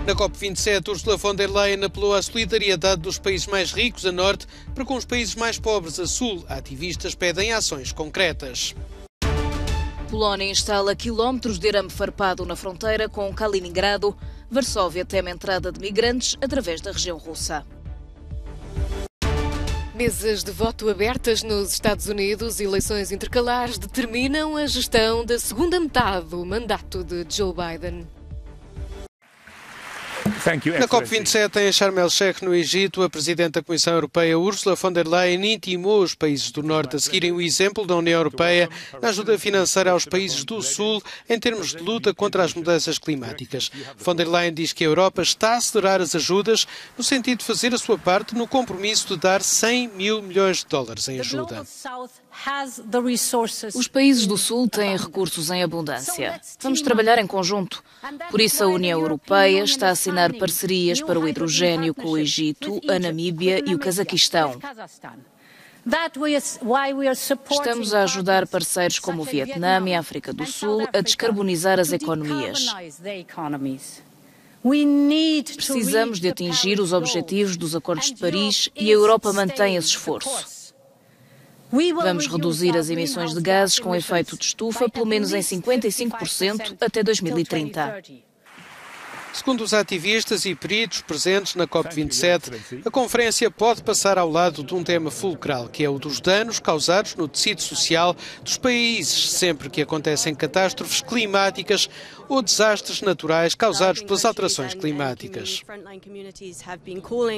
Na COP27, Ursula von der Leyen apelou à solidariedade dos países mais ricos a norte para com os países mais pobres a sul. Ativistas pedem ações concretas. Polónia instala quilómetros de arame farpado na fronteira com Kaliningrado. Varsóvia teme a entrada de migrantes através da região russa. Mesas de voto abertas nos Estados Unidos, eleições intercalares determinam a gestão da segunda metade do mandato de Joe Biden. Na COP27 em Sharm el-Sheikh, no Egito, a Presidente da Comissão Europeia, Ursula von der Leyen, intimou os países do Norte a seguirem o exemplo da União Europeia na ajuda financeira aos países do Sul em termos de luta contra as mudanças climáticas. Von der Leyen diz que a Europa está a acelerar as ajudas no sentido de fazer a sua parte no compromisso de dar 100 mil milhões de dólares em ajuda. Os países do Sul têm recursos em abundância. Vamos trabalhar em conjunto. Por isso, a União Europeia está a assinar parcerias para o hidrogênio com o Egito, a Namíbia e o Cazaquistão. Estamos a ajudar parceiros como o Vietnã e a África do Sul a descarbonizar as economias. Precisamos de atingir os objetivos dos Acordos de Paris e a Europa mantém esse esforço. Vamos reduzir as emissões de gases com efeito de estufa pelo menos em 55% até 2030. Segundo os ativistas e peritos presentes na COP27, a conferência pode passar ao lado de um tema fulcral, que é o dos danos causados no tecido social dos países sempre que acontecem catástrofes climáticas ou desastres naturais causados pelas alterações climáticas.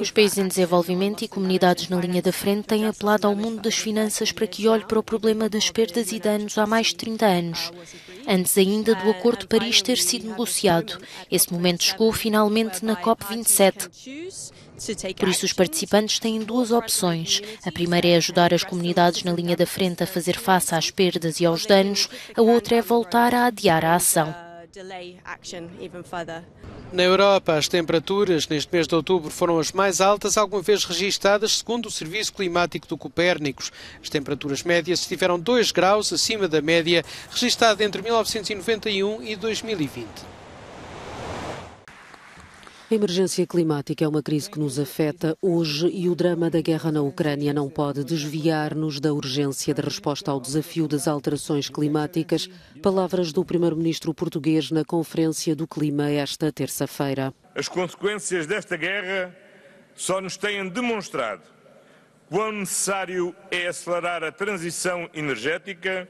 Os países em desenvolvimento e comunidades na linha da frente têm apelado ao mundo das finanças para que olhe para o problema das perdas e danos há mais de 30 anos. Antes ainda do Acordo de Paris ter sido negociado. Esse momento chegou finalmente na COP27. Por isso, os participantes têm duas opções. A primeira é ajudar as comunidades na linha da frente a fazer face às perdas e aos danos. A outra é voltar a adiar a ação. Na Europa, as temperaturas neste mês de outubro foram as mais altas alguma vez registadas, segundo o Serviço Climático do Copérnicos. As temperaturas médias estiveram 2 graus acima da média registada entre 1991 e 2020. A emergência climática é uma crise que nos afeta hoje e o drama da guerra na Ucrânia não pode desviar-nos da urgência de resposta ao desafio das alterações climáticas. Palavras do primeiro-ministro português na Conferência do Clima esta terça-feira. As consequências desta guerra só nos têm demonstrado quão necessário é acelerar a transição energética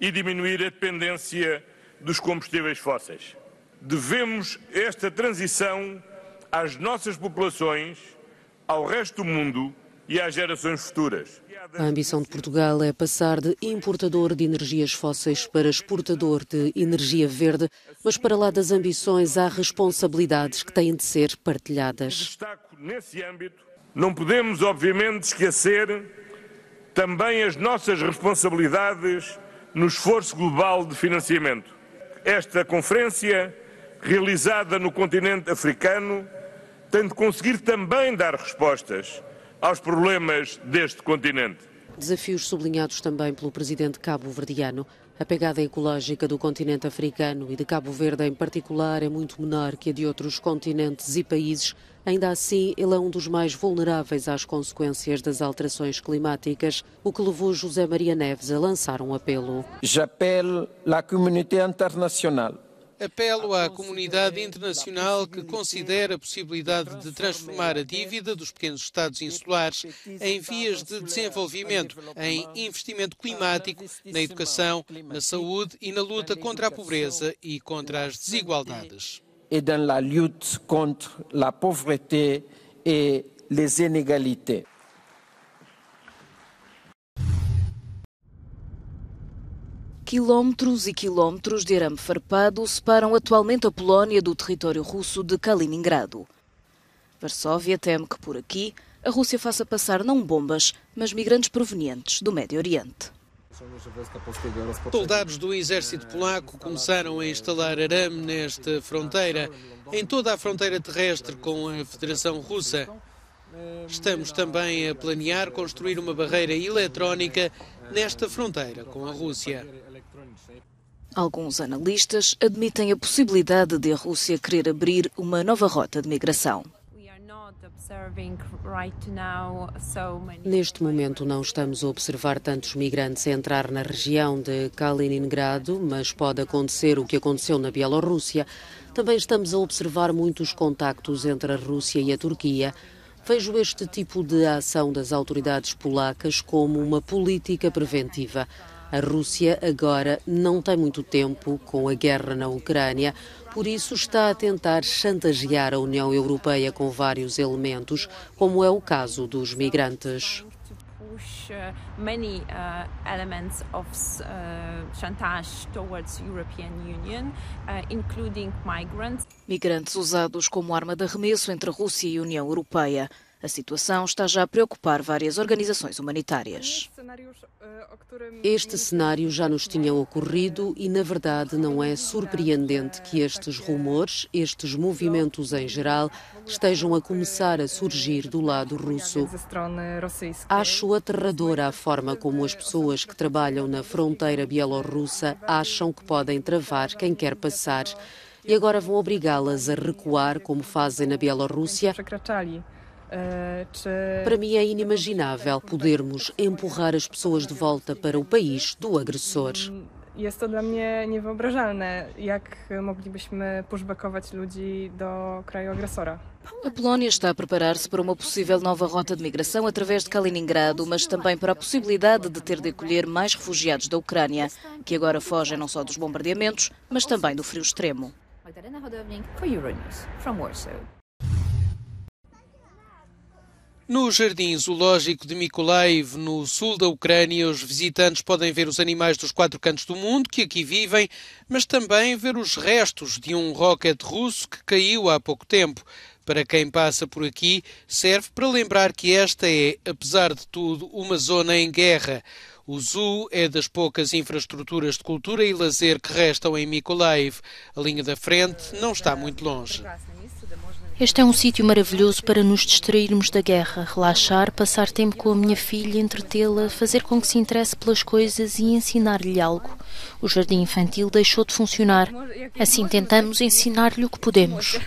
e diminuir a dependência dos combustíveis fósseis. Devemos esta transição às nossas populações, ao resto do mundo e às gerações futuras. A ambição de Portugal é passar de importador de energias fósseis para exportador de energia verde, mas para lá das ambições há responsabilidades que têm de ser partilhadas. Destaco nesse âmbito, não podemos obviamente esquecer também as nossas responsabilidades no esforço global de financiamento. Esta conferência, realizada no continente africano, tem de conseguir também dar respostas aos problemas deste continente. Desafios sublinhados também pelo presidente cabo-verdiano. A pegada ecológica do continente africano e de Cabo Verde em particular é muito menor que a de outros continentes e países. Ainda assim, ele é um dos mais vulneráveis às consequências das alterações climáticas, o que levou José Maria Neves a lançar um apelo. J'appelle la communauté internationale. Apelo à comunidade internacional que considere a possibilidade de transformar a dívida dos pequenos Estados insulares em vias de desenvolvimento, em investimento climático, na educação, na saúde e na luta contra a pobreza e contra as desigualdades. Et dans la lutte contre la pauvreté et les inégalités. Quilómetros e quilómetros de arame farpado separam atualmente a Polónia do território russo de Kaliningrado. Varsóvia teme que por aqui a Rússia faça passar não bombas, mas migrantes provenientes do Médio Oriente. Soldados do exército polaco começaram a instalar arame nesta fronteira, em toda a fronteira terrestre com a Federação Russa. Estamos também a planear construir uma barreira eletrónica nesta fronteira com a Rússia. Alguns analistas admitem a possibilidade de a Rússia querer abrir uma nova rota de migração. Neste momento não estamos a observar tantos migrantes a entrar na região de Kaliningrado, mas pode acontecer o que aconteceu na Bielorrússia. Também estamos a observar muitos contactos entre a Rússia e a Turquia. Vejo este tipo de ação das autoridades polacas como uma política preventiva. A Rússia agora não tem muito tempo com a guerra na Ucrânia, por isso está a tentar chantagear a União Europeia com vários elementos, como é o caso dos migrantes. Migrantes usados como arma de arremesso entre a Rússia e a União Europeia. A situação está já a preocupar várias organizações humanitárias. Este cenário já nos tinha ocorrido e, na verdade, não é surpreendente que estes rumores, estes movimentos em geral, estejam a começar a surgir do lado russo. Acho aterradora a forma como as pessoas que trabalham na fronteira bielorrussa acham que podem travar quem quer passar e agora vão obrigá-las a recuar como fazem na Bielorrússia. Para mim é inimaginável podermos empurrar as pessoas de volta para o país do agressor. Jest to dla mnie niewyobrażalne, jak moglibyśmy pushbackować ludzi do kraju agresora. A Polónia está a preparar-se para uma possível nova rota de migração através de Kaliningrado, mas também para a possibilidade de ter de acolher mais refugiados da Ucrânia, que agora fogem não só dos bombardeamentos, mas também do frio extremo. No Jardim Zoológico de Mykolaiv, no sul da Ucrânia, os visitantes podem ver os animais dos 4 cantos do mundo que aqui vivem, mas também ver os restos de um rocket russo que caiu há pouco tempo. Para quem passa por aqui, serve para lembrar que esta é, apesar de tudo, uma zona em guerra. O zoo é das poucas infraestruturas de cultura e lazer que restam em Mykolaiv. A linha da frente não está muito longe. Este é um sítio maravilhoso para nos distrairmos da guerra, relaxar, passar tempo com a minha filha, entretê-la, fazer com que se interesse pelas coisas e ensinar-lhe algo. O jardim infantil deixou de funcionar. Assim tentamos ensinar-lhe o que podemos.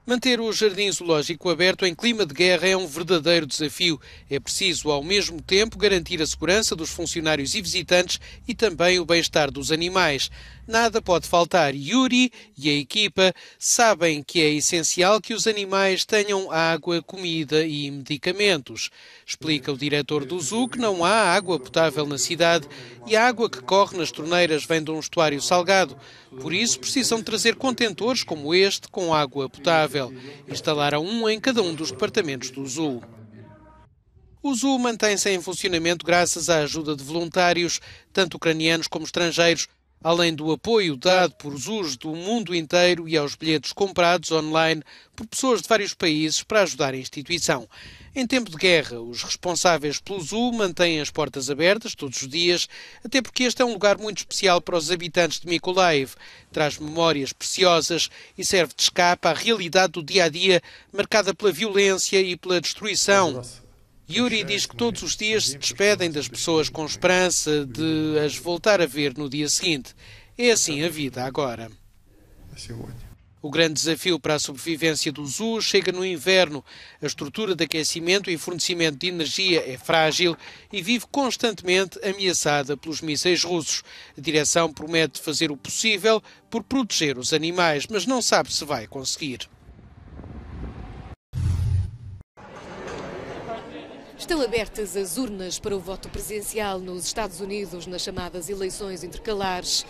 Manter o Jardim Zoológico aberto em clima de guerra é um verdadeiro desafio. É preciso, ao mesmo tempo, garantir a segurança dos funcionários e visitantes e também o bem-estar dos animais. Nada pode faltar. Yuri e a equipa sabem que é essencial que os animais tenham água, comida e medicamentos. Explica o diretor do zoo que não há água potável na cidade e a água que corre nas torneiras vem de um estuário salgado. Por isso, precisam trazer contentores como este com água potável. Instalaram um em cada um dos departamentos do zoo. O zoo mantém-se em funcionamento graças à ajuda de voluntários, tanto ucranianos como estrangeiros, além do apoio dado por zoos do mundo inteiro e aos bilhetes comprados online por pessoas de vários países para ajudar a instituição. Em tempo de guerra, os responsáveis pelo zoo mantêm as portas abertas todos os dias, até porque este é um lugar muito especial para os habitantes de Mykolaiv. Traz memórias preciosas e serve de escape à realidade do dia-a-dia, marcada pela violência e pela destruição. Yuri diz que todos os dias se despedem das pessoas com esperança de as voltar a ver no dia seguinte. É assim a vida agora. O grande desafio para a sobrevivência do zoo chega no inverno. A estrutura de aquecimento e fornecimento de energia é frágil e vive constantemente ameaçada pelos mísseis russos. A direção promete fazer o possível por proteger os animais, mas não sabe se vai conseguir. Estão abertas as urnas para o voto presidencial nos Estados Unidos nas chamadas eleições intercalares.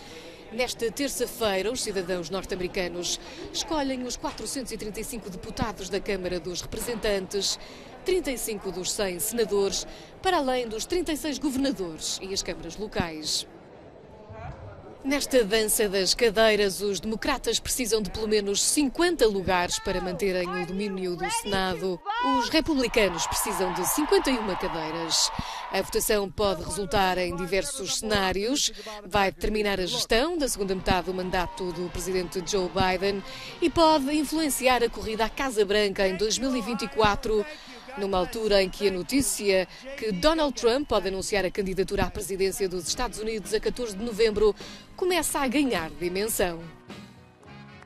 Nesta terça-feira, os cidadãos norte-americanos escolhem os 435 deputados da Câmara dos Representantes, 35 dos 100 senadores, para além dos 36 governadores e as câmaras locais. Nesta dança das cadeiras, os democratas precisam de pelo menos 50 lugares para manterem o domínio do Senado. Os republicanos precisam de 51 cadeiras. A votação pode resultar em diversos cenários. Vai determinar a gestão da segunda metade do mandato do presidente Joe Biden e pode influenciar a corrida à Casa Branca em 2024, Numa altura em que a notícia que Donald Trump pode anunciar a candidatura à presidência dos Estados Unidos a 14 de novembro começa a ganhar dimensão.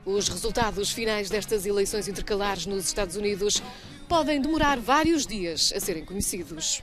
Os resultados finais destas eleições intercalares nos Estados Unidos podem demorar vários dias a serem conhecidos.